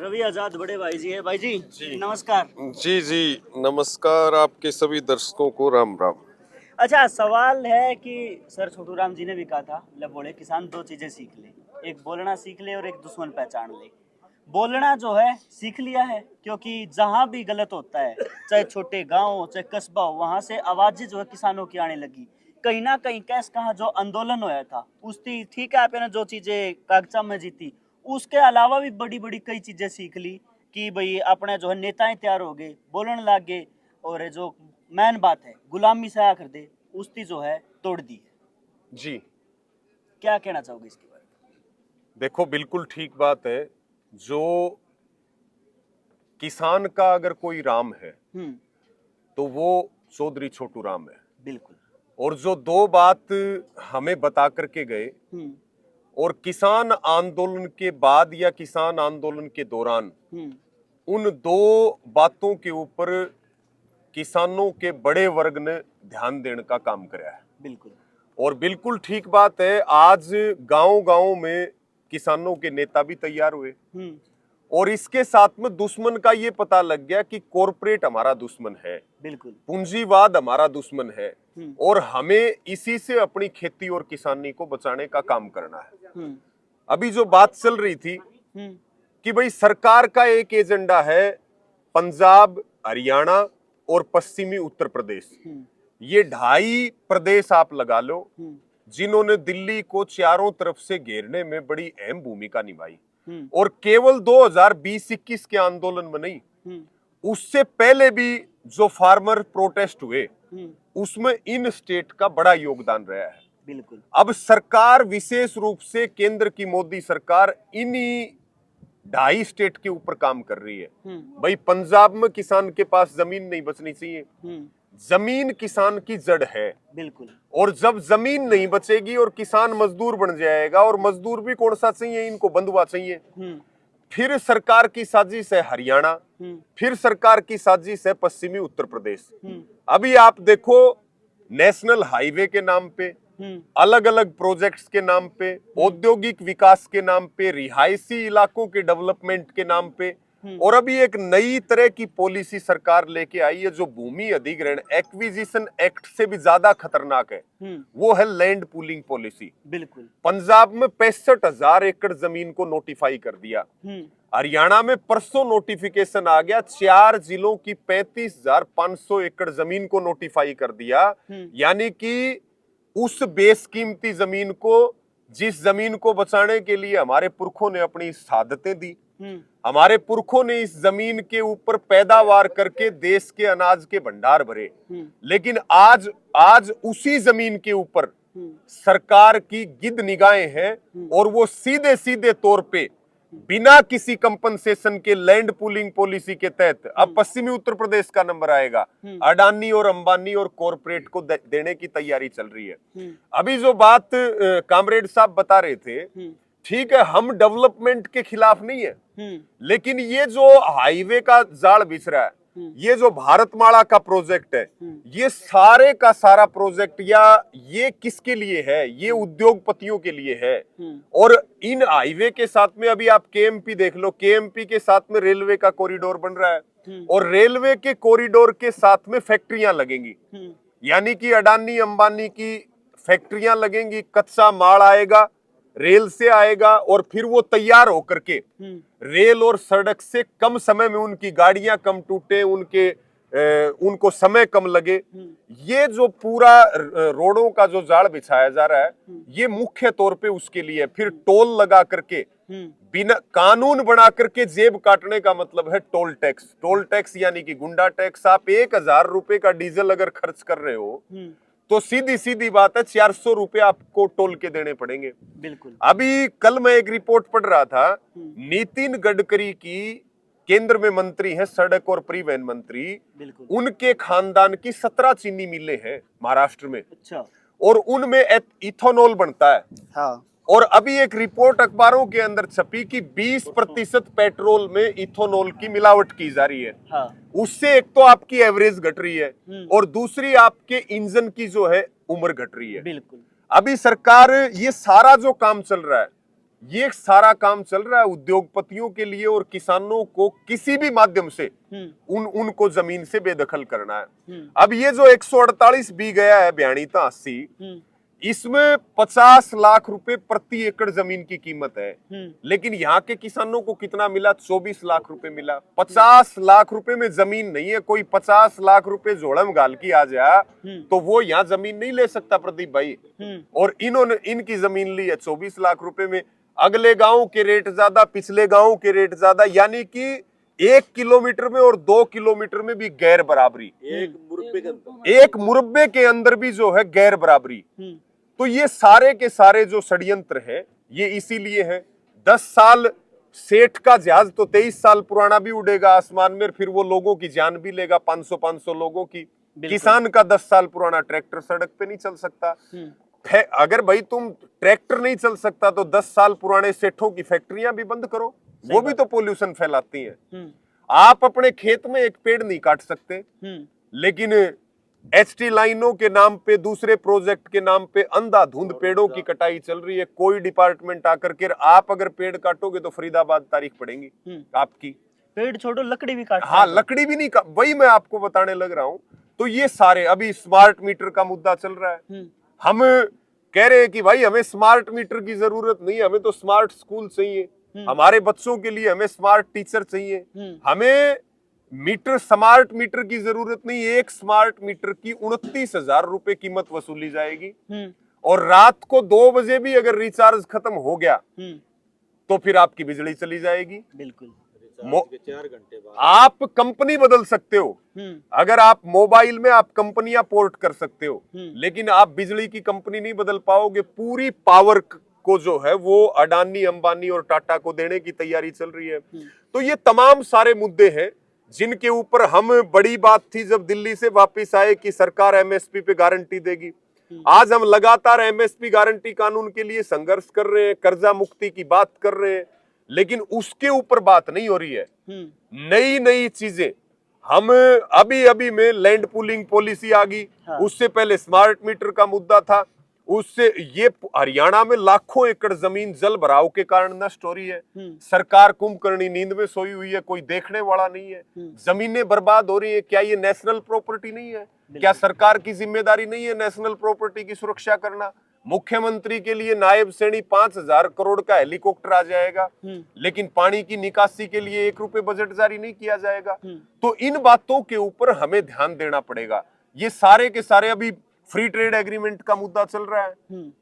रवि आजाद बड़े भाई जी है। भाई जी नमस्कार। जी जी नमस्कार, आपके सभी दर्शकों को राम राम। अच्छा, सवाल है कि सर छोटू राम जी ने भी कहा था, मतलब बोले किसान दो चीजें सीख ले, एक बोलना सीख ले और एक दुश्मन पहचान ले। बोलना जो है सीख लिया है, क्योंकि जहां भी गलत होता है, चाहे छोटे गांव हो चाहे कस्बा हो, वहां से आवाजें जो है किसानों की आने लगी। कहीं ना कहीं कैस कहा जो आंदोलन होया था उसकी, ठीक है आपने जो चीजें कागजा में जीती, उसके अलावा भी बड़ी बड़ी कई चीजें सीख ली कि भाई अपने जो है नेताएं तैयार हो गए, बोलने लग गए, और जो मेन बात है गुलामी से आकर दे उसकी जो है तोड़ दी है। जी क्या कहना चाहोगे इसके बारे देखो, बिल्कुल ठीक बात है। जो किसान का अगर कोई राम है में? तो वो चौधरी छोटू राम है। बिल्कुल। और जो दो बात हमें बता करके गए, हम्म और किसान आंदोलन के बाद या किसान आंदोलन के दौरान हम्म उन दो बातों के ऊपर किसानों के बड़े वर्ग ने ध्यान देने का काम किया है। बिल्कुल। और बिल्कुल ठीक बात है, आज गांव-गांव में किसानों के नेता भी तैयार हुए। हम्म और इसके साथ में दुश्मन का ये पता लग गया कि कॉरपोरेट हमारा दुश्मन है, बिल्कुल। पूंजीवाद हमारा दुश्मन है, हम्म और हमें इसी से अपनी खेती और किसानी को बचाने का काम करना है। हम्म अभी जो बात चल रही थी हम्म कि भाई सरकार का एक एजेंडा है पंजाब, हरियाणा और पश्चिमी उत्तर प्रदेश, हम्म ये ढाई प्रदेश आप लगा लो हम्म जिन्होंने दिल्ली को चारों तरफ से घेरने में बड़ी अहम भूमिका निभाई। हम्म और केवल 2020-21 के आंदोलन में नहीं, हम्म उससे पहले भी जो फार्मर प्रोटेस्ट हुए हम्म उसमें इन स्टेट का बड़ा योगदान रहा है। बिल्कुल। अब सरकार विशेष रूप से केंद्र की मोदी सरकार इन्हीं ढाई स्टेट के ऊपर काम कर रही है। भाई पंजाब में किसान के पास जमीन नहीं बचनी चाहिए। हम्म जमीन किसान की जड़ है। बिल्कुल। और जब जमीन नहीं बचेगी और किसान मजदूर बन जाएगा, और मजदूर भी कौन सा चाहिए, इनको बंधुआ चाहिए। फिर सरकार की साजिश है हरियाणा, फिर सरकार की साजिश है पश्चिमी उत्तर प्रदेश। अभी आप देखो, नेशनल हाईवे के नाम पे, अलग अलग प्रोजेक्ट्स के नाम पे, औद्योगिक विकास के नाम पे, रिहायशी इलाकों के डेवलपमेंट के नाम पे, और अभी एक नई तरह की पॉलिसी सरकार लेके आई है जो भूमि अधिग्रहण एक्विजिशन एक्ट से भी ज्यादा खतरनाक है। वो है लैंड पूलिंग पॉलिसी। बिल्कुल। पंजाब में 65,000 एकड़ जमीन को नोटिफाई कर दिया। हरियाणा में परसों नोटिफिकेशन आ गया, 4 जिलों की 35,500 एकड़ जमीन को नोटिफाई कर दिया। यानी कि उस बेशकीमती जमीन को, जिस जमीन को बचाने के लिए हमारे पुरखों ने अपनी शहादतें दी, हमारे पुरखों ने इस जमीन के ऊपर पैदावार करके देश के अनाज के भंडार भरे, लेकिन आज उसी जमीन के ऊपर सरकार की गिद्ध निगाहें हैं, और वो सीधे सीधे तौर पे बिना किसी कंपनसेशन के लैंड पूलिंग पॉलिसी के तहत अब पश्चिमी उत्तर प्रदेश का नंबर आएगा, अडानी और अंबानी और कॉरपोरेट को देने की तैयारी चल रही है। अभी जो बात कामरेड साहब बता रहे थे, ठीक है, हम डेवलपमेंट के खिलाफ नहीं है, लेकिन ये जो हाईवे का जाल बिछ रहा है, ये जो भारतमाला का प्रोजेक्ट है, ये सारे का सारा प्रोजेक्ट या ये किसके लिए है? ये उद्योगपतियों के लिए है। और इन हाईवे के साथ में अभी आप केएमपी देख लो, केएमपी के साथ में रेलवे का कॉरिडोर बन रहा है, और रेलवे के कॉरिडोर के साथ में फैक्ट्रियां लगेंगी, यानी कि अडानी अंबानी की फैक्ट्रियां लगेंगी, कच्चा माल आएगा, रेल से आएगा, और फिर वो तैयार होकर के रेल और सड़क से कम समय में उनकी गाड़ियां कम टूटे, उनको समय कम लगे। ये जो पूरा रोडों का जो जाल बिछाया जा रहा है, ये मुख्य तौर पे उसके लिए। फिर टोल लगा करके, बिना कानून बना करके जेब काटने का मतलब है टोल टैक्स। टोल टैक्स यानी कि गुंडा टैक्स। आप 1,000 रुपए का डीजल अगर खर्च कर रहे हो तो सीधी सीधी बात है 400 रुपए आपको टोल के देने पड़ेंगे। बिल्कुल। अभी कल मैं एक रिपोर्ट पढ़ रहा था, नितिन गडकरी की, केंद्र में मंत्री हैं, सड़क और परिवहन मंत्री, उनके खानदान की 17 चीनी मिलें हैं महाराष्ट्र में। अच्छा। और उनमें इथेनॉल बनता है। हाँ। और अभी एक रिपोर्ट अखबारों के अंदर छपी कि 20% पेट्रोल में इथेनॉल की मिलावट की जा रही है। हाँ। उससे एक तो आपकी एवरेज घट रही है, और दूसरी आपके इंजन की जो है उम्र घट रही है। बिल्कुल। अभी सरकार, ये सारा जो काम चल रहा है, ये सारा काम चल रहा है उद्योगपतियों के लिए, और किसानों को किसी भी माध्यम से उनको जमीन से बेदखल करना है। अब ये जो 148 बी गया है बयानी था 80, इसमें 50 लाख रुपए प्रति एकड़ जमीन की कीमत है, लेकिन यहाँ के किसानों को कितना मिला? 24 लाख रुपए मिला। 50 लाख रुपए में जमीन नहीं है। कोई 50 लाख रुपए जोड़म गाल की आ जाए तो वो यहाँ जमीन नहीं ले सकता प्रदीप भाई। और इन्होंने इनकी जमीन ली है 24 लाख रुपए में। अगले गांव के रेट ज्यादा, पिछले गांव के रेट ज्यादा, यानी कि 1 किलोमीटर में और 2 किलोमीटर में भी गैर बराबरी, एक मुरब्बे के अंदर भी जो है गैर बराबरी। तो ये सारे के सारे जो षड्यंत्र है ये इसीलिए है। 10 साल सेठ का जहाज तो 23 साल पुराना भी उड़ेगा आसमान में, फिर वो लोगों की जान भी लेगा, 500 लोगों की। किसान का 10 साल पुराना ट्रैक्टर सड़क पे नहीं चल सकता। अगर भाई तुम ट्रैक्टर नहीं चल सकता तो 10 साल पुराने सेठों की फैक्ट्रियां भी बंद करो, वो भी तो पोल्यूशन फैलाती हैं। आप अपने खेत में एक पेड़ नहीं काट सकते, लेकिन एचटी लाइनों के नाम पे, दूसरे प्रोजेक्ट के नाम पे अंधाधुंध पेड़ों की कटाई चल रही है। कोई डिपार्टमेंट आकर के, आप अगर पेड़ काटोगे तो फरीदाबाद तारीख पड़ेंगी आपकी। पेड़ छोड़ो, लकड़ी भी काट, हाँ लकड़ी भी नहीं वही मैं आपको बताने लग रहा हूं। तो ये सारे, अभी स्मार्ट मीटर का मुद्दा चल रहा है। हम कह रहे हैं कि भाई हमें स्मार्ट मीटर की जरूरत नहीं, हमें तो स्मार्ट स्कूल चाहिए, हमारे बच्चों के लिए हमें स्मार्ट टीचर चाहिए, हमें स्मार्ट मीटर की जरूरत नहीं। एक स्मार्ट मीटर की 29,000 रुपए कीमत वसूली जाएगी, और रात को 2 बजे भी अगर रिचार्ज खत्म हो गया तो फिर आपकी बिजली चली जाएगी। बिल्कुल। 4 घंटे बाद आप कंपनी बदल सकते हो, अगर आप मोबाइल में आप कंपनियां पोर्ट कर सकते हो, लेकिन आप बिजली की कंपनी नहीं बदल पाओगे। पूरी पावर को जो है वो अडानी, अंबानी और टाटा को देने की तैयारी चल रही है। तो ये तमाम सारे मुद्दे हैं जिनके ऊपर हम, बड़ी बात थी जब दिल्ली से वापस आए कि सरकार एमएसपी पे गारंटी देगी। आज हम लगातार एमएसपी गारंटी कानून के लिए संघर्ष कर रहे हैं, कर्जा मुक्ति की बात कर रहे हैं, लेकिन उसके ऊपर बात नहीं हो रही है। नई नई चीजें हम अभी में लैंड पूलिंग पॉलिसी आ गई, उससे पहले स्मार्ट मीटर का मुद्दा था, उससे ये हरियाणा में लाखों एकड़ जमीन जल भराव के कारण नष्ट हो रही है। सरकार कुंभकर्णी नींद में सोई हुई है, कोई देखने वाला नहीं है। जमीनें बर्बाद हो रही है। क्या ये नेशनल प्रॉपर्टी नहीं है? क्या सरकार की जिम्मेदारी नहीं है नेशनल प्रॉपर्टी की सुरक्षा करना? मुख्यमंत्री के लिए नायब श्रेणी 5,000 करोड़ का हेलीकॉप्टर आ जाएगा, लेकिन पानी की निकासी के लिए 1 रुपए बजट जारी नहीं किया जाएगा। तो इन बातों के ऊपर हमें ध्यान देना पड़ेगा। ये सारे के सारे, अभी फ्री ट्रेड एग्रीमेंट का मुद्दा चल रहा है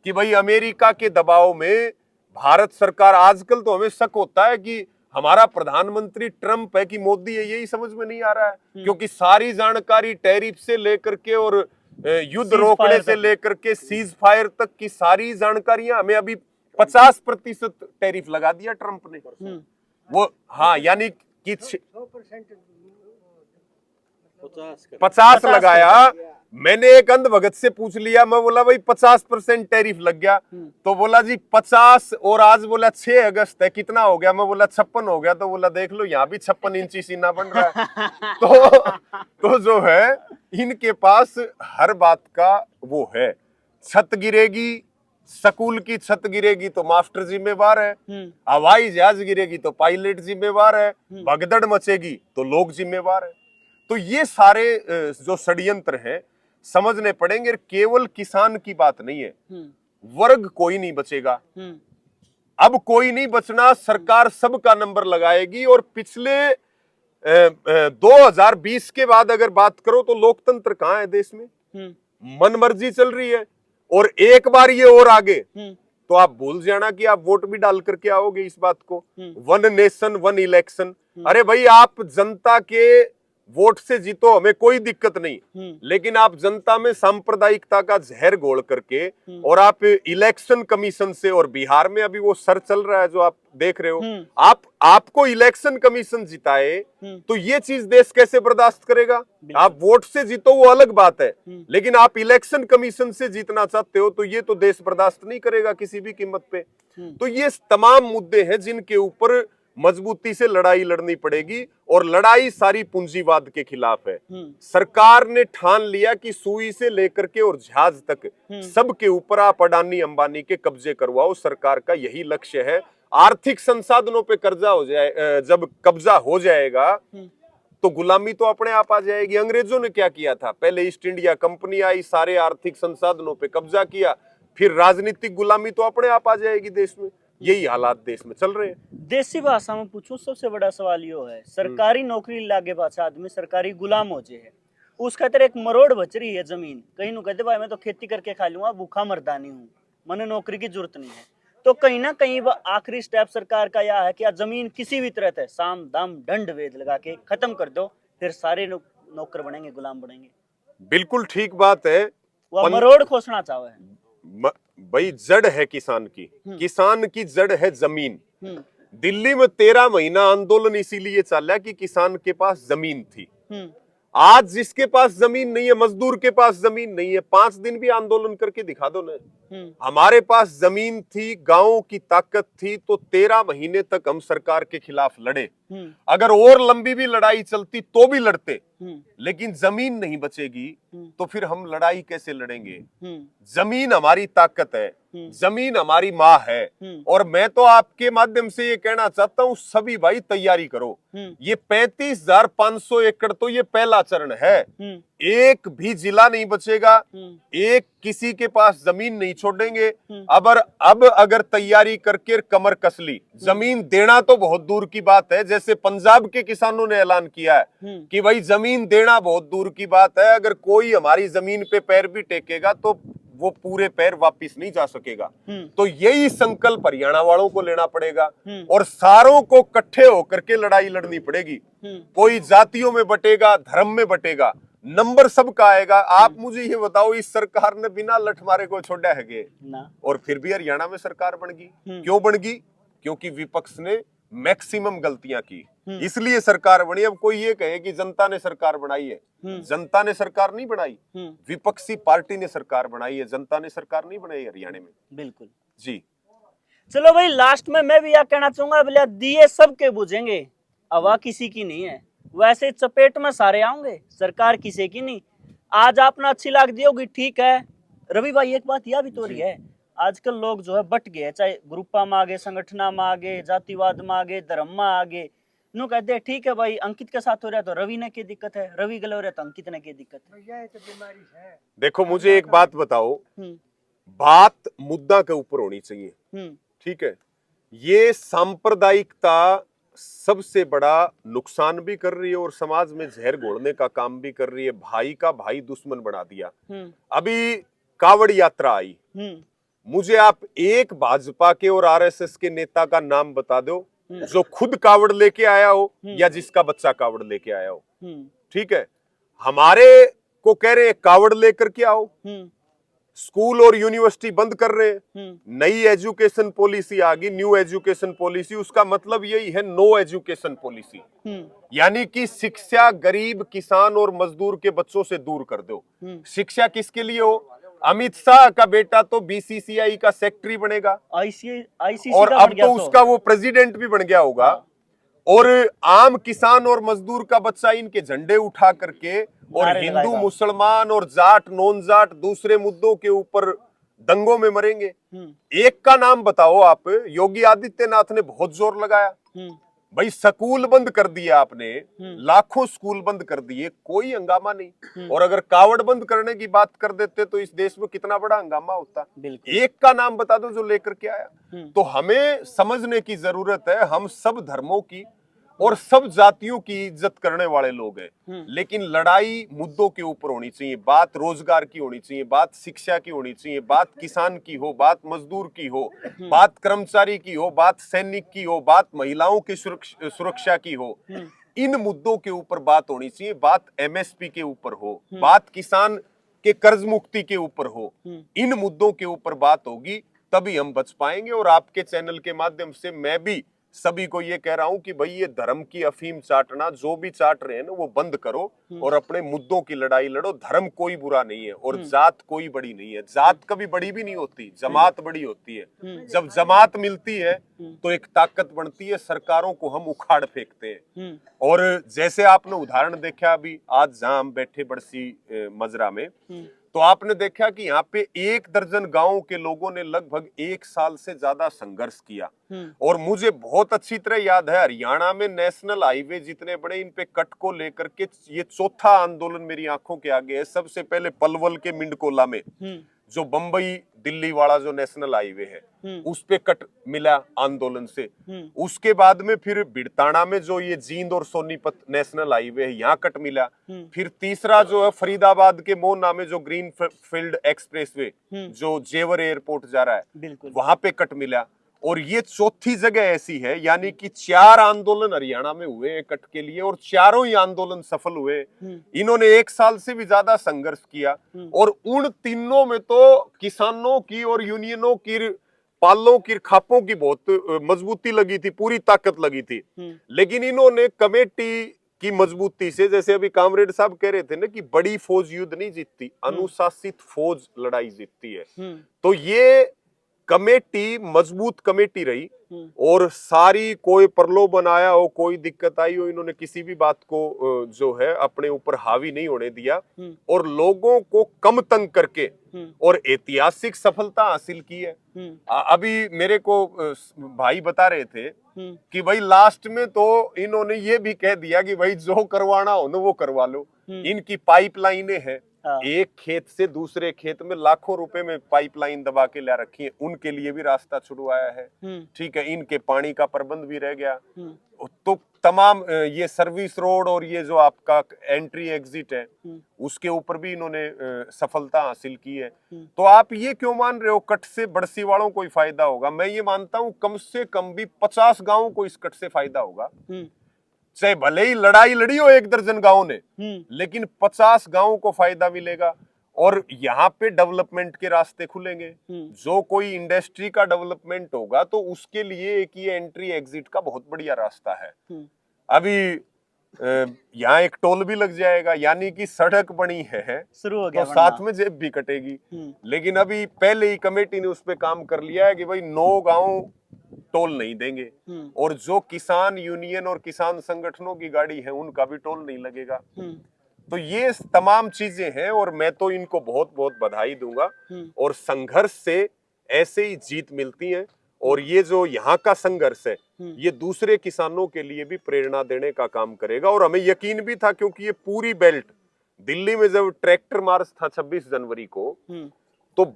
कि भाई अमेरिका के दबाव में भारत सरकार, आजकल तो हमें शक होता है कि हमारा प्रधानमंत्री ट्रंप है कि मोदी है, यही समझ में नहीं आ रहा है, क्योंकि सारी जानकारी टैरिफ से लेकर के और युद्ध रोकने से लेकर के सीज फायर तक की सारी जानकारियां हमें, अभी 50% टैरिफ लगा दिया ट्रंप ने। वो हाँ, यानी कि 50 लगाया। मैंने एक अंधभगत से पूछ लिया, मैं बोला भाई 50% टैरिफ लग गया, तो बोला जी 50, और आज बोला 6 अगस्त है, कितना हो गया? मैं बोला 56 हो गया। तो बोला देख लो यहाँ भी 56 इंची सीना बन रहा है। तो जो है इनके पास हर बात का वो है। छत गिरेगी, स्कूल की छत गिरेगी तो मास्टर जिम्मेवार है, हवाई जहाज गिरेगी तो पायलट जिम्मेवार है, भगदड़ मचेगी तो लोग जिम्मेवार है। तो ये सारे जो षड्यंत्र हैं समझने पड़ेंगे। केवल किसान की बात नहीं है, वर्ग कोई नहीं बचेगा, अब कोई नहीं बचना। सरकार सबका नंबर लगाएगी। और पिछले 2020 के बाद अगर बात करो तो लोकतंत्र कहाँ है देश में? मनमर्जी चल रही है। और एक बार ये और आगे तो आप भूल जाना कि आप वोट भी डाल करके आओगे इस बात को। 1 नेशन 1 इलेक्शन। अरे भाई, आप जनता के वोट से जीतो, हमें कोई दिक्कत नहीं, लेकिन आप जनता में सांप्रदायिकता का जहर घोल करके, और आप इलेक्शन कमीशन से, और बिहार में अभी वो सर चल रहा है जो आप देख रहे हो, आपको इलेक्शन कमीशन जिताए तो ये चीज देश कैसे बर्दाश्त करेगा? आप वोट से जीतो वो अलग बात है, लेकिन आप इलेक्शन कमीशन से जीतना चाहते हो तो ये तो देश बर्दाश्त नहीं करेगा किसी भी कीमत पे। तो ये तमाम मुद्दे हैं जिनके ऊपर मजबूती से लड़ाई लड़नी पड़ेगी, और लड़ाई सारी पूंजीवाद के खिलाफ है। सरकार ने ठान लिया कि सुई से लेकर के और जहाज तक सबके ऊपर आप अडानी अंबानी के कब्जे करवाओ। सरकार का यही लक्ष्य है। आर्थिक संसाधनों पे कर्जा हो जाए, जब कब्जा हो जाएगा तो गुलामी तो अपने आप आ जाएगी। अंग्रेजों ने क्या किया था, पहले ईस्ट इंडिया कंपनी आई, सारे आर्थिक संसाधनों पे कब्जा किया, फिर राजनीतिक गुलामी तो अपने आप आ जाएगी देश में। यही हालात देश में चल रहे हैं। देसी भाषा में पूछूं, सबसे बड़ा सवाल यो है, सरकारी नौकरी लागे पाछा आदमी सरकारी गुलाम हो जे है, उस खातिर एक मरोड़ बच रही है जमीन। कहीं नु कहते भाई मैं तो खेती करके खा लूंगा, भूखा मर्दानी हूँ, मने नौकरी की जरूरत नहीं है। तो कहीं ना कहीं आखिरी स्टेप सरकार का यह है कि जमीन किसी भी तरह से साम दाम दंड वेद लगा के खत्म कर दो, फिर सारे नौकर बनेंगे, गुलाम बनेंगे। बिल्कुल ठीक बात है। वह मरोड़ खोसना चाहे है। भाई जड़ है किसान की जड़ है जमीन। दिल्ली में 13 महीना आंदोलन इसीलिए चला कि किसान के पास जमीन थी। आज जिसके पास जमीन नहीं है, मजदूर के पास जमीन नहीं है, 5 दिन भी आंदोलन करके दिखा दो ना। हमारे पास जमीन थी, गांवों की ताकत थी, तो 13 महीने तक हम सरकार के खिलाफ लड़े। अगर और लंबी भी लड़ाई चलती तो भी लड़ते, लेकिन जमीन नहीं बचेगी तो फिर हम लड़ाई कैसे लड़ेंगे। जमीन हमारी ताकत है, जमीन हमारी माँ है। और मैं तो आपके माध्यम से ये कहना चाहता हूँ, सभी भाई तैयारी करो। ये 35,500 एकड़ तो ये पहला चरण है। एक भी जिला नहीं बचेगा, एक किसी के पास जमीन नहीं छोड़ेंगे। अब अगर तैयारी करके कमर कस ली, जमीन देना तो बहुत दूर की बात है। जैसे पंजाब के किसानों ने ऐलान किया है कि भाई जमीन देना बहुत दूर की बात है, अगर कोई हमारी जमीन पे पैर भी टेकेगा तो वो पूरे पैर वापिस नहीं जा सकेगा। तो यही संकल्प हरियाणा वालों को लेना पड़ेगा और सारों को इकट्ठे होकर के लड़ाई लड़नी पड़ेगी। कोई जातियों में बटेगा, धर्म में बटेगा, नंबर सबका आएगा। आप मुझे ये बताओ, इस सरकार ने बिना लठ मारे को छोड़ा है और फिर भी हरियाणा में सरकार बन गई। क्यों बन गई? क्योंकि विपक्ष ने मैक्सिमम गलतियां की, इसलिए सरकार बनी। अब कोई ये कहे कि जनता ने सरकार बनाई है, जनता ने सरकार नहीं बनाई, विपक्षी पार्टी ने सरकार बनाई है, जनता ने सरकार नहीं बनाई हरियाणा में। बिल्कुल जी। चलो भाई, लास्ट में मैं भी यह कहना चाहूंगा, बोले दिए सबके बुझेंगे, हवा किसी की नहीं है। वैसे चपेट में सारे आएंगे, सरकार किसी की नहीं। आज आपने अच्छी लाग दी होगी, ठीक है। रवि भाई, एक बात यह भी तो रही है, आजकल लोग जो है बट गए, चाहे ग्रुपा में आगे, संगठना में आगे, जातिवाद में आगे, धर्म में आगे। नो कहते हैं ठीक है भाई, अंकित के साथ हो रहा है तो रवि ने क्या दिक्कत है, रवि गले हो रहा है तो अंकित ने क्या दिक्कत है। देखो मुझे एक बात बताओ, बात मुद्दा के ऊपर होनी चाहिए, ठीक है। ये सांप्रदायिकता सबसे बड़ा नुकसान भी कर रही है और समाज में जहर घोलने का काम भी कर रही है। भाई का भाई दुश्मन बना दिया। अभी कावड़ यात्रा आई, मुझे आप एक भाजपा के और आरएसएस के नेता का नाम बता दो जो खुद कावड़ लेके आया हो या जिसका बच्चा कावड़ लेके आया हो। ठीक है, हमारे को कह रहे हैं कावड़ लेकर के आओ, स्कूल और यूनिवर्सिटी बंद कर रहे हैं। नई एजुकेशन पॉलिसी आ गई, न्यू एजुकेशन पॉलिसी। उसका मतलब यही है नो एजुकेशन पॉलिसी, यानी कि शिक्षा गरीब किसान और मजदूर के बच्चों से दूर कर दो। शिक्षा किसके लिए हो? अमित शाह का बेटा तो बीसीसीआई का सेक्रेटरी बनेगा, आईसीसी और अब तो उसका वो प्रेसिडेंट भी बन गया होगा। और आम किसान और मजदूर का बच्चा इनके झंडे उठा करके और हिंदू मुसलमान और जाट नॉन जाट दूसरे मुद्दों के ऊपर दंगों में मरेंगे। एक का नाम बताओ आप। योगी आदित्यनाथ ने बहुत जोर लगाया, भाई स्कूल बंद कर दिए आपने, लाखों स्कूल बंद कर दिए, कोई हंगामा नहीं। और अगर कावड़ बंद करने की बात कर देते तो इस देश में कितना बड़ा हंगामा होता। एक का नाम बता दो जो लेकर के आया। तो हमें समझने की जरूरत है, हम सब धर्मों की और सब जातियों की इज्जत करने वाले लोग हैं, लेकिन लड़ाई मुद्दों के ऊपर होनी चाहिए। बात रोजगार की होनी चाहिए, बात शिक्षा की होनी चाहिए, बात किसान की हो, बात मजदूर की हो, बात कर्मचारी की हो, बात सैनिक की हो, बात महिलाओं की सुरक्षा की हो। इन मुद्दों के ऊपर बात होनी चाहिए। बात एमएसपी के ऊपर हो, बात किसान के कर्ज मुक्ति के ऊपर हो। इन मुद्दों के ऊपर बात होगी तभी हम बच पाएंगे। और आपके चैनल के माध्यम से मैं भी सभी को ये कह रहा हूं कि भाई ये धर्म की अफीम चाटना जो भी चाट रहे हैं ना वो बंद करो और अपने मुद्दों की लड़ाई लड़ो। धर्म कोई बुरा नहीं है और जात कोई बड़ी नहीं है। जात कभी बड़ी भी नहीं होती, जमात बड़ी होती है। जब जमात मिलती है तो एक ताकत बनती है, सरकारों को हम उखाड़ फेंकते हैं। और जैसे आपने उदाहरण देखा अभी आज जहां हम बैठे बड़सी मजरा में, तो आपने देखा कि यहाँ पे 1 दर्जन गांव के लोगों ने लगभग 1 साल से ज्यादा संघर्ष किया। और मुझे बहुत अच्छी तरह याद है, हरियाणा में नेशनल हाईवे जितने बड़े, इन पे कट को लेकर के ये चौथा आंदोलन मेरी आंखों के आगे है। सबसे पहले पलवल के मिंडकोला में जो बम्बई दिल्ली वाला जो नेशनल हाईवे है उस पे कट मिला आंदोलन से। उसके बाद में फिर बिड़ताना में जो ये जींद और सोनीपत नेशनल हाईवे है, यहाँ कट मिला। फिर तीसरा जो है फरीदाबाद के मोहना में जो ग्रीन फील्ड एक्सप्रेसवे जो जेवर एयरपोर्ट जा रहा है, वहां पे कट मिला। और ये चौथी जगह ऐसी है, यानी कि 4 आंदोलन हरियाणा में हुए हैं कट के लिए, और चारों ही आंदोलन सफल हुए। इन्होंने 1 साल से भी ज्यादा संघर्ष किया, और उन तीनों में तो किसानों की और यूनियनों की, पालों की, खापों की बहुत मजबूती लगी थी, पूरी ताकत लगी थी। लेकिन इन्होंने कमेटी की मजबूती से, जैसे अभी कामरेड साहब कह रहे थे ना कि बड़ी फौज युद्ध नहीं जीतती, अनुशासित फौज लड़ाई जीतती है। तो ये कमेटी मजबूत कमेटी रही, और सारी, कोई प्रलोभन आया हो, कोई दिक्कत आई हो, इन्होंने किसी भी बात को जो है अपने ऊपर हावी नहीं होने दिया, और लोगों को कम तंग करके और ऐतिहासिक सफलता हासिल की है। अभी मेरे को भाई बता रहे थे कि भाई लास्ट में तो इन्होंने ये भी कह दिया कि भाई जो करवाना हो ना वो करवा लो। इनकी पाइपलाइनें हैं, एक खेत से दूसरे खेत में लाखों रुपए में पाइपलाइन दबा के ला रखी है, उनके लिए भी रास्ता छुड़वाया है। ठीक है, इनके पानी का प्रबंध भी रह गया। तो तमाम ये सर्विस रोड और ये जो आपका एंट्री एग्जिट है उसके ऊपर भी इन्होंने सफलता हासिल की है। तो आप ये क्यों मान रहे हो कट से बड़सी वालों को ही फायदा होगा? मैं ये मानता हूं कम से कम भी 50 गांवों को इस कट से फायदा होगा। चाहे भले ही लड़ाई लड़ी हो 1 दर्जन गांवों ने, लेकिन 50 गांवों को फायदा मिलेगा, और यहाँ पे डेवलपमेंट के रास्ते खुलेंगे। जो कोई इंडस्ट्री का डेवलपमेंट होगा तो उसके लिए एक ये एंट्री एग्जिट का बहुत बढ़िया रास्ता है। अभी यहाँ एक टोल भी लग जाएगा, यानी कि सड़क बनी है, शुरू हो गया, तो साथ में जेब भी कटेगी। लेकिन अभी पहले ही कमेटी ने उस पे काम कर लिया है कि भाई 9 गांव टोल नहीं देंगे, और जो किसान यूनियन और किसान संगठनों की गाड़ी है उनका भी टोल नहीं लगेगा। तो ये तमाम चीजें हैं, और मैं तो इनको बहुत बहुत बधाई दूंगा। और संघर्ष से ऐसे ही जीत मिलती है, और ये जो यहाँ का संघर्ष है ये दूसरे किसानों के लिए भी प्रेरणा देने का काम करेगा। और हमें यकीन भी था, क्योंकि ये पूरी बेल्ट, दिल्ली में जब ट्रैक्टर मार्च था 26 जनवरी को, तो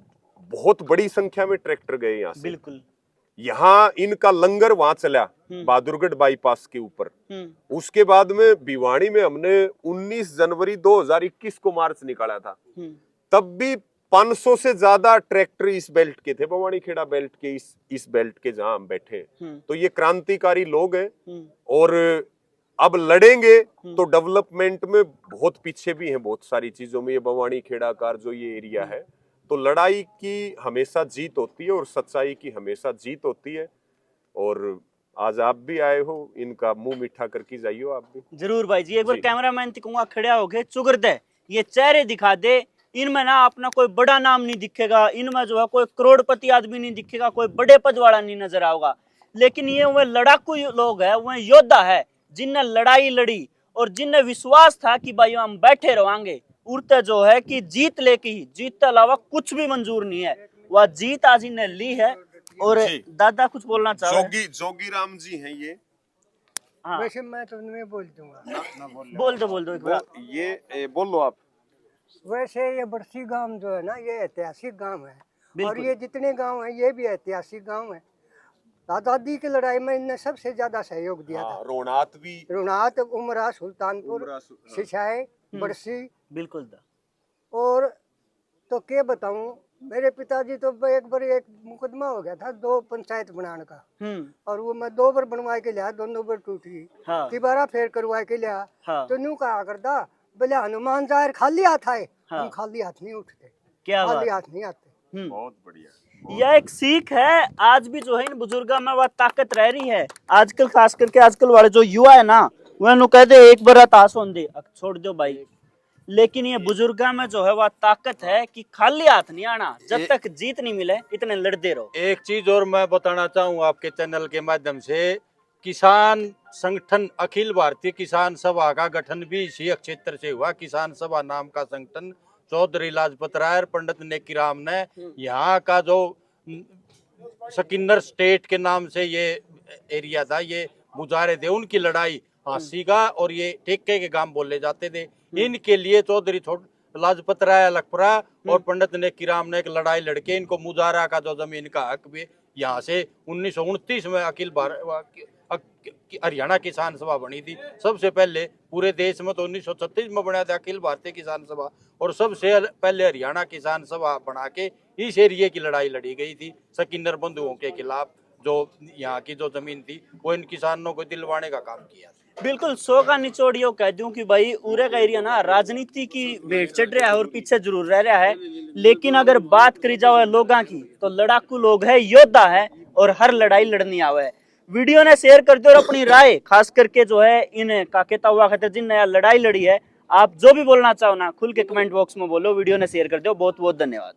बहुत बड़ी संख्या में ट्रैक्टर गए यहाँ से। बिल्कुल, यहाँ इनका लंगर वहां चला बहादुरगढ़ बाईपास के ऊपर। उसके बाद में भिवानी में हमने 19 जनवरी 2021 को मार्च निकाला था, तब भी 500 से ज्यादा ट्रैक्टर इस बेल्ट के थे, भवानी खेड़ा बेल्ट के, इस बेल्ट के जहां हम बैठे। तो ये क्रांतिकारी लोग हैं, और अब लड़ेंगे तो डेवलपमेंट में बहुत पीछे भी हैं बहुत सारी चीजों में। ये भवानी खेड़ा कार जो ये एरिया है, तो लड़ाई की हमेशा जीत होती है और सच्चाई की हमेशा जीत होती है। और आज आप भी आए हो, इनका मुंह मीठा करके जाइयो आप भी। जरूर भाई जी, एक बार कैमरामैन कहूंगा खड़ा हो गए चुगर दे, ये चेहरे दिखा दे। इनमें ना अपना कोई बड़ा नाम नहीं दिखेगा, इनमें जो है कोई करोड़पति आदमी नहीं दिखेगा, कोई बड़े पद वाला नहीं नजर आओगा, लेकिन ये वह लड़ाकू लोग है, वह योद्धा है जिनने लड़ाई लड़ी, और जिनने विश्वास था कि भाई हम बैठे रहेंगे, उड़ते जो है कि जीत लेके ही, जीत के अलावा कुछ भी मंजूर नहीं है, वह जीत आज इन्हें ली है। और दादा कुछ बोलना चाहो? जोगी राम जी हैं ये। हाँ, वैसे मैं तो नहीं बोल दूंगा। बोल दो एक बार। ये बोलो आप। वैसे ये बरसी गांव जो है ना, ये ऐतिहासिक गांव है, और ये जितने गांव हैं ये भी ऐतिहासिक गांव है। आजादी की लड़ाई में इनने सबसे ज्यादा सहयोग दिया था। रोनात भी, रोनात, उमरा, सुल्तानपुर, सिछाई, बरसी, बिल्कुल। और तो क्या बताऊं, मेरे पिताजी तो एक बार एक मुकदमा हो गया था 2 पंचायत बनाने का, और वो मैं 2 बार बनवा के लिया, दोनों बार टूटी। हाँ। दोबारा फिर करवा के लिया। हाँ। तो न्यू कहा करता, बोले हनुमान जाहिर खाली हाथ आए। हाँ। हम खाली हाथ नहीं उठते, क्या खाली हाथ नहीं आते। बहुत बढ़िया। यह एक सीख है, आज भी जो है इन बुजुर्गों में वह ताकत रह रही है। आजकल खास करके आजकल वाले जो युवा है ना, वह कहते एक बार ताश होने दे, छोड़ दो भाई, लेकिन ये बुजुर्गों में जो है वह ताकत है कि खाली हाथ नहीं आना, जब तक जीत नहीं मिले इतने लड़ते रहो। एक चीज और मैं बताना चाहूँ आपके चैनल के माध्यम से, किसान संगठन अखिल भारतीय किसान सभा का गठन भी इसी क्षेत्र से हुआ। किसान सभा नाम का संगठन चौधरी लाजपत राय और पंडित नेकी राम ने यहाँ का जो सकिन्नर स्टेट के नाम से ये एरिया था, ये मुजारे थे, उनकी लड़ाई हांसी का और ये ठेके के गांव बोले जाते थे, इनके लिए चौधरी लाजपत राय लखपरा और पंडित नेकी राम ने एक लड़ाई लड़के इनको मुजारा का जो जमीन का हक भी यहाँ से 1929 में अखिल भारत हरियाणा किसान सभा बनी थी। सबसे पहले पूरे देश में तो 1936 में बना था अखिल भारतीय किसान सभा, और सबसे पहले हरियाणा किसान सभा बना के इस एरिया की लड़ाई लड़ी गई थी सकिन्नर बंधुओं के खिलाफ। जो यहाँ की जो जमीन थी वो इन किसानों को दिलवाने का काम किया। बिल्कुल 100 का निचोड़ यो कह दूं कि भाई उरे का एरिया ना राजनीति की भेंट चढ़ रहा है और पीछे जरूर रह रहा है, लेकिन अगर बात करी जाए लोगों की तो लड़ाकू लोग है, योद्धा है और हर लड़ाई लड़नी आवे है। वीडियो ने शेयर कर दो और अपनी राय खास करके जो है इन काकेता हुआ खातिर जिन नया लड़ाई लड़ी है, आप जो भी बोलना चाहो ना खुल के कमेंट बॉक्स में बोलो। वीडियो ने शेयर कर दो। बहुत बहुत धन्यवाद।